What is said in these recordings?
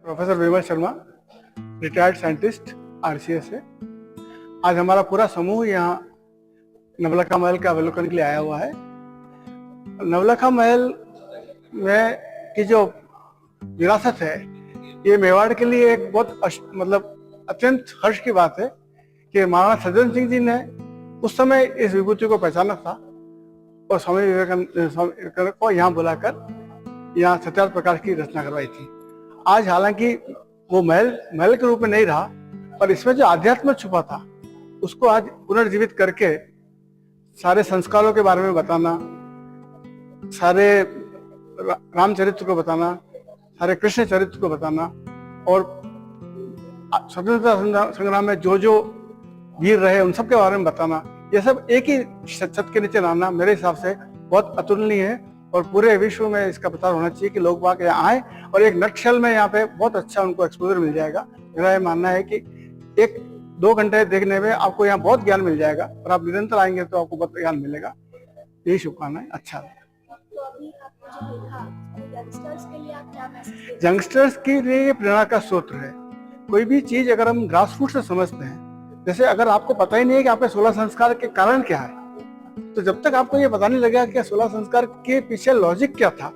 Professor विमल Sharma, retired scientist RCS से। आज हमारा पूरा समूह यहाँ नवलखा महल का अवलोकन के लिए आया हुआ है। नवलखा महल में की जो विरासत है, ये मेवाड़ के लिए एक बहुत मतलब अत्यंत हर्ष की बात है कि महाराणा सज्जन सिंह जी ने उस समय इस विभूति को पहचाना था और स्वामी विवेकानंद को यहाँ बुलाकर यहाँ सत्यार्थ प्रकाश की रचना करवाई थी। आज हालांकि वो महल के रूप में नहीं रहा, पर इसमें जो आध्यात्म छुपा था उसको आज पुनर्जीवित करके सारे संस्कारों के बारे में बताना, सारे रामचरित्र को बताना, सारे कृष्ण चरित्र को बताना और स्वतंत्रता संग्राम में जो जो वीर रहे उन सब के बारे में बताना, ये सब एक ही छत के नीचे लाना मेरे हिसाब से बहुत अतुलनीय है और पूरे विश्व में इसका प्रचार होना चाहिए कि लोग बाग यहाँ आए और एक नक्शल में यहाँ पे बहुत अच्छा उनको एक्सपोजर मिल जाएगा। मेरा ये मानना है कि 1-2 घंटे देखने में आपको यहाँ बहुत ज्ञान मिल जाएगा और आप निरंतर आएंगे तो आपको बहुत ज्ञान मिलेगा। यही शुभकामनाएं। अच्छा, यंगस्टर्स के लिए ये प्रेरणा का स्रोत है। कोई भी चीज अगर हम ग्रास रूट से समझते हैं, जैसे अगर आपको पता ही नहीं है कि आपके 16 संस्कार के कारण क्या है, तो जब तक आपको ये पता नहीं लगेगा कि 16 संस्कार के पीछे लॉजिक क्या था,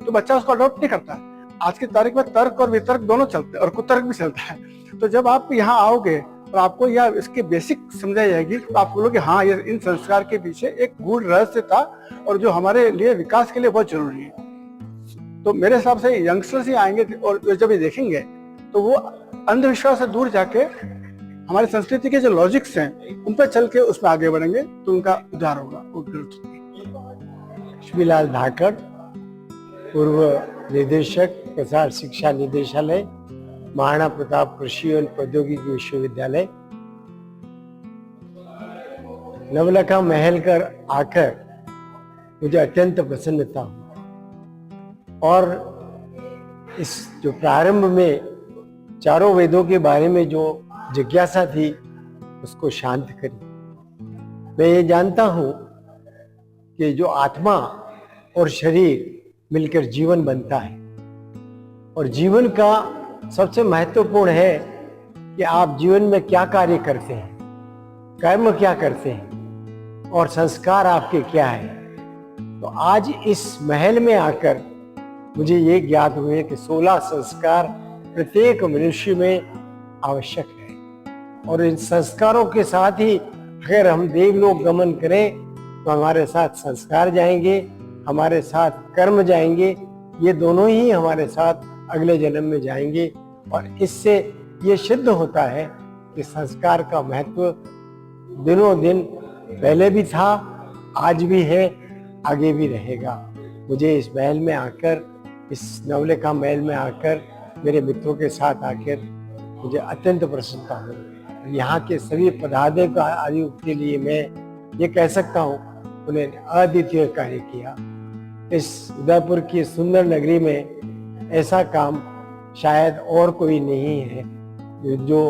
तो बच्चा उसको अडॉप्ट नहीं करता है। आज की तारीख में तर्क और वितर्क दोनों चलते हैं और कुतर्क भी चलता है। तो जब आप यहाँ आओगे और आपको यह इसके बेसिक समझाई जाएगी तो आप बोलोगे हाँ, ये इन संस्कार के पीछे एक गूढ़ रहस्य था और जो हमारे लिए विकास के लिए बहुत जरूरी है। तो मेरे हिसाब से यंगस्टर्स ही आएंगे और जब ये देखेंगे तो वो अंधविश्वास से दूर जाके हमारी संस्कृति के जो लॉजिक्स हैं उन पर चल के उसमें आगे बढ़ेंगे तो उनका उद्धार होगा। लक्ष्मीलाल धाकड़, पूर्व निदेशक, प्रसार शिक्षा निदेशालय, महाराणा प्रताप कृषि एवं प्रौद्योगिकी विश्वविद्यालय। नवलखा महल कर आकर मुझे अत्यंत प्रसन्नता हुई और इस जो प्रारंभ में चारों वेदों के बारे में जो जिज्ञासा थी उसको शांत करी। मैं ये जानता हूं कि जो आत्मा और शरीर मिलकर जीवन बनता है और जीवन का सबसे महत्वपूर्ण है कि आप जीवन में क्या कार्य करते हैं, कर्म क्या करते हैं और संस्कार आपके क्या है। तो आज इस महल में आकर मुझे ये ज्ञात हुए कि 16 संस्कार प्रत्येक मनुष्य में आवश्यक है और इन संस्कारों के साथ ही अगर हम देवलोक गमन करें तो हमारे साथ संस्कार जाएंगे, हमारे साथ कर्म जाएंगे, ये दोनों ही हमारे साथ अगले जन्म में जाएंगे। और इससे ये सिद्ध होता है कि संस्कार का महत्व दिनों दिन पहले भी था, आज भी है, आगे भी रहेगा। मुझे इस महल में आकर, इस नवलखा महल में आकर, मेरे मित्रों के साथ आकर मुझे अत्यंत प्रसन्नता हुई। यहाँ के सभी पदाधिकारियों के लिए मैं ये कह सकता हूँ उन्हें अद्वितीय कार्य किया। इस उदयपुर की सुंदर नगरी में ऐसा काम शायद और कोई नहीं है जो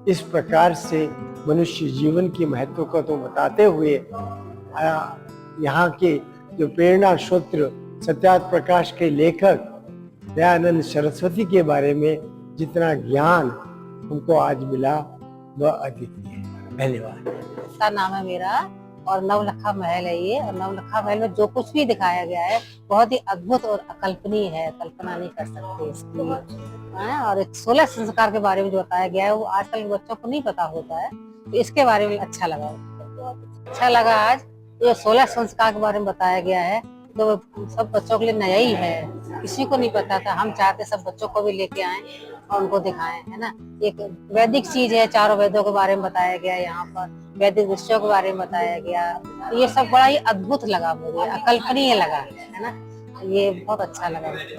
इस प्रकार से मनुष्य जीवन की महत्व को तो बताते हुए यहाँ के जो प्रेरणा सूत्र सत्यार्थ प्रकाश के लेखक दयानंद सरस्वती के बारे में जितना ज्ञान हमको आज मिला वह अद्वितीय है। धन्यवाद। नाम है मेरा और नवलखा महल है ये, और नवलखा महल में जो कुछ भी दिखाया गया है बहुत ही अद्भुत और अकल्पनीय है, कल्पना नहीं कर सकते इसकी। और 16 संस्कार के बारे में जो बताया गया है वो आजकल बच्चों को नहीं पता होता है, तो इसके बारे में अच्छा लगा। आज ये 16 संस्कार के बारे में बताया गया है तो सब बच्चों के लिए नया ही है, किसी को नहीं पता था। हम चाहते सब बच्चों को भी लेके आए और उनको दिखाएं, है ना। एक वैदिक चीज है, चारों वेदों के बारे में बताया गया, यहाँ पर वैदिक विषयों के बारे में बताया गया। ये सब बड़ा ही अद्भुत लगा मुझे, अकल्पनीय लगा, है ना। ये बहुत अच्छा लगा मुझे।